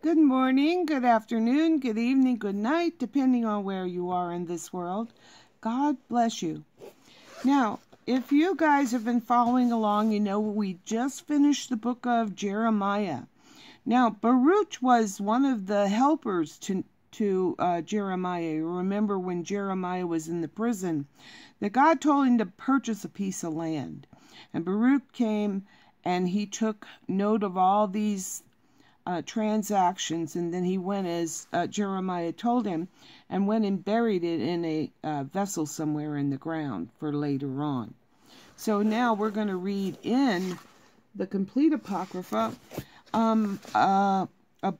Good morning, good afternoon, good evening, good night, depending on where you are in this world. God bless you. Now, if you guys have been following along, you know we just finished the book of Jeremiah. Now, Baruch was one of the helpers to Jeremiah. You remember when Jeremiah was in the prison, that God told him to purchase a piece of land. And Baruch came and he took note of all these transactions, and then he went as Jeremiah told him and went and buried it in a vessel somewhere in the ground for later on. So now we're going to read in the complete Apocrypha a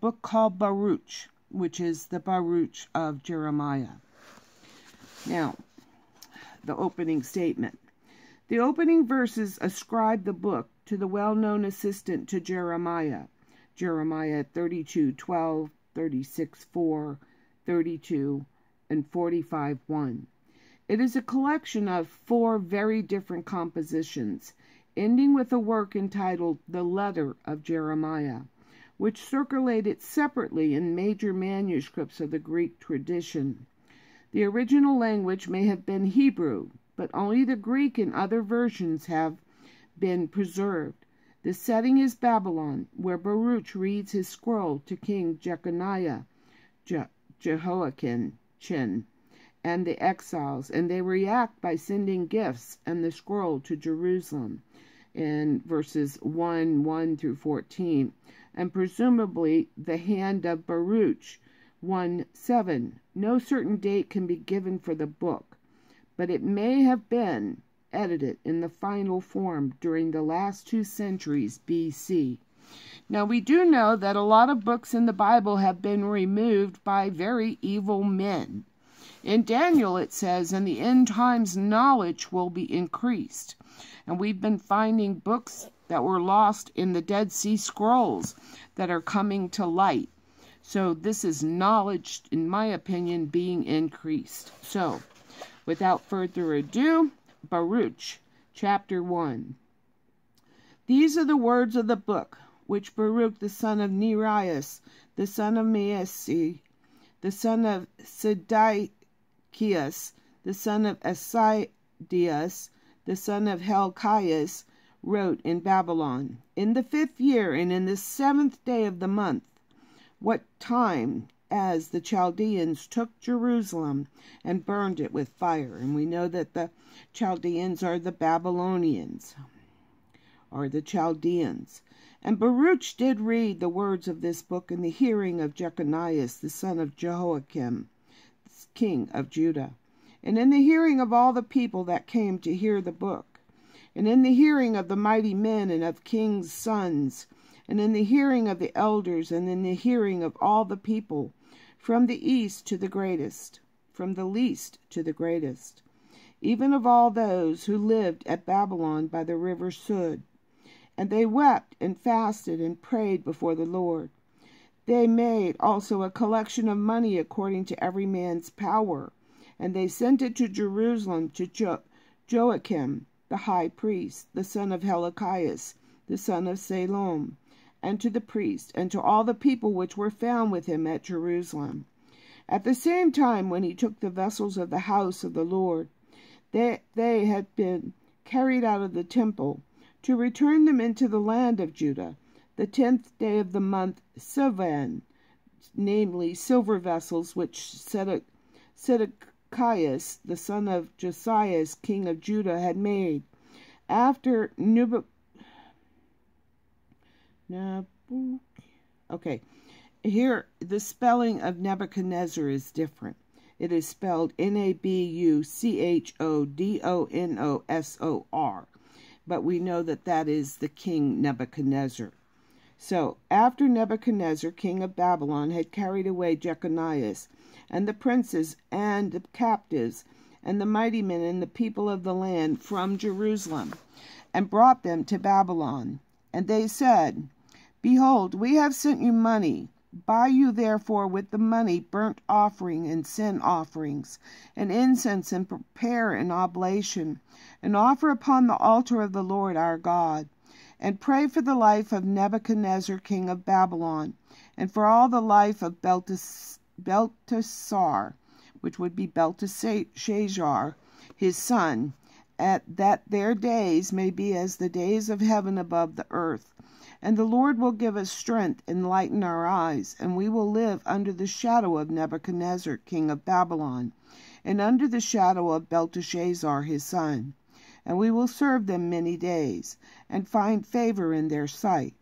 book called Baruch, which is the Baruch of Jeremiah. Now, the opening statement. The opening verses ascribe the book to the well-known assistant to Jeremiah, Jeremiah 32:12, 36:4, 32, and 45:1. It is a collection of 4 very different compositions, ending with a work entitled The Letter of Jeremiah, which circulated separately in major manuscripts of the Greek tradition. The original language may have been Hebrew, but only the Greek and other versions have been preserved. The setting is Babylon, where Baruch reads his scroll to King Jeconiah, Jehoiakim, and the exiles, and they react by sending gifts and the scroll to Jerusalem in verses 1 through 14, and presumably the hand of Baruch 1:7. No certain date can be given for the book, but it may have been edited in the final form during the last 2 centuries BC. Now, we do know that a lot of books in the Bible have been removed by very evil men. In Daniel it says, in the end times knowledge will be increased. And we've been finding books that were lost in the Dead Sea Scrolls that are coming to light. So this is knowledge, in my opinion, being increased. So, without further ado, Baruch, chapter 1. These are the words of the book, which Baruch the son of Neriah, the son of Maaseiah, the son of Zedekiah, the son of Asaiah, the son of Hilkiah, wrote in Babylon, in the 5th year and in the 7th day of the month, what time as the Chaldeans took Jerusalem and burned it with fire. And we know that the Chaldeans are the Babylonians, or the Chaldeans. And Baruch did read the words of this book in the hearing of Jeconiah, the son of Jehoiakim, king of Judah, and in the hearing of all the people that came to hear the book, and in the hearing of the mighty men and of kings' sons, and in the hearing of the elders, and in the hearing of all the people, from the east to the greatest, from the least to the greatest, even of all those who lived at Babylon by the river Sud. And they wept and fasted and prayed before the Lord. They made also a collection of money according to every man's power, and they sent it to Jerusalem to Joachim, the high priest, the son of Hilkiah, the son of Salom, and to the priest, and to all the people which were found with him at Jerusalem. At the same time, when he took the vessels of the house of the Lord, they had been carried out of the temple, to return them into the land of Judah, the 10th day of the month Sivan, namely silver vessels which Zedekiah, the son of Josiah, king of Judah, had made, after Okay, here the spelling of Nebuchadnezzar is different. It is spelled Nabuchodonosor, but we know that that is the king Nebuchadnezzar. So, after Nebuchadnezzar, king of Babylon, had carried away Jeconiah, and the princes, and the captives, and the mighty men, and the people of the land from Jerusalem, and brought them to Babylon, and they said, Behold, we have sent you money. Buy you therefore with the money burnt offering and sin offerings, and incense, and prepare an oblation, and offer upon the altar of the Lord our God, and pray for the life of Nebuchadnezzar king of Babylon, and for all the life of Belteshazzar, which would be Belteshazzar, his son, that their days may be as the days of heaven above the earth. And the Lord will give us strength and lighten our eyes, and we will live under the shadow of Nebuchadnezzar, king of Babylon, and under the shadow of Belteshazzar his son. And we will serve them many days, and find favor in their sight.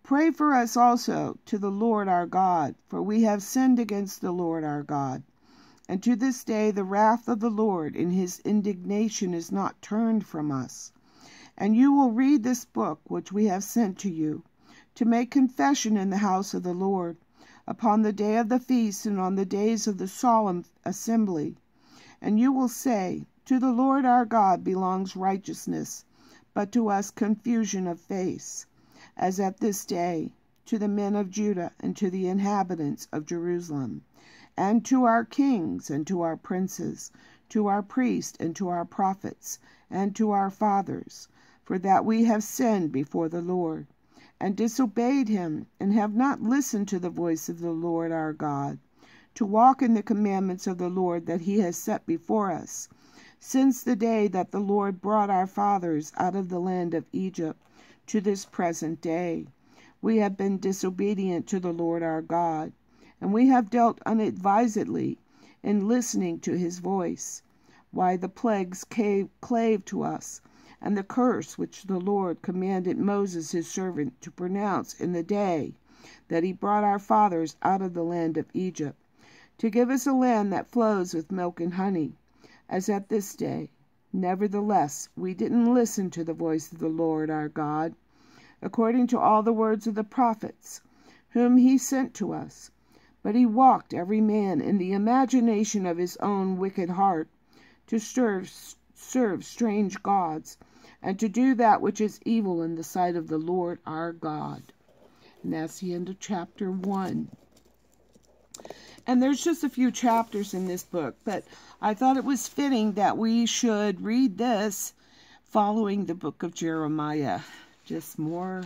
Pray for us also to the Lord our God, for we have sinned against the Lord our God. And to this day the wrath of the Lord in his indignation is not turned from us. And you will read this book which we have sent to you, to make confession in the house of the Lord, upon the day of the feast and on the days of the solemn assembly. And you will say, to the Lord our God belongs righteousness, but to us confusion of face, as at this day, to the men of Judah and to the inhabitants of Jerusalem, and to our kings and to our princes, to our priests and to our prophets, and to our fathers, for that we have sinned before the Lord, and disobeyed him, and have not listened to the voice of the Lord our God, to walk in the commandments of the Lord that he has set before us, since the day that the Lord brought our fathers out of the land of Egypt to this present day. We have been disobedient to the Lord our God, and we have dealt unadvisedly in listening to his voice. Why the plagues clave to us, and the curse which the Lord commanded Moses his servant to pronounce in the day that he brought our fathers out of the land of Egypt, to give us a land that flows with milk and honey, as at this day. Nevertheless, we didn't listen to the voice of the Lord our God, according to all the words of the prophets, whom he sent to us. But he walked every man in the imagination of his own wicked heart, to serve strange gods, and to do that which is evil in the sight of the Lord our God. And that's the end of chapter 1. And there's just a few chapters in this book, but I thought it was fitting that we should read this following the book of Jeremiah. Just more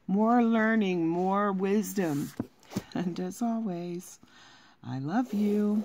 learning, more wisdom. And as always, I love you.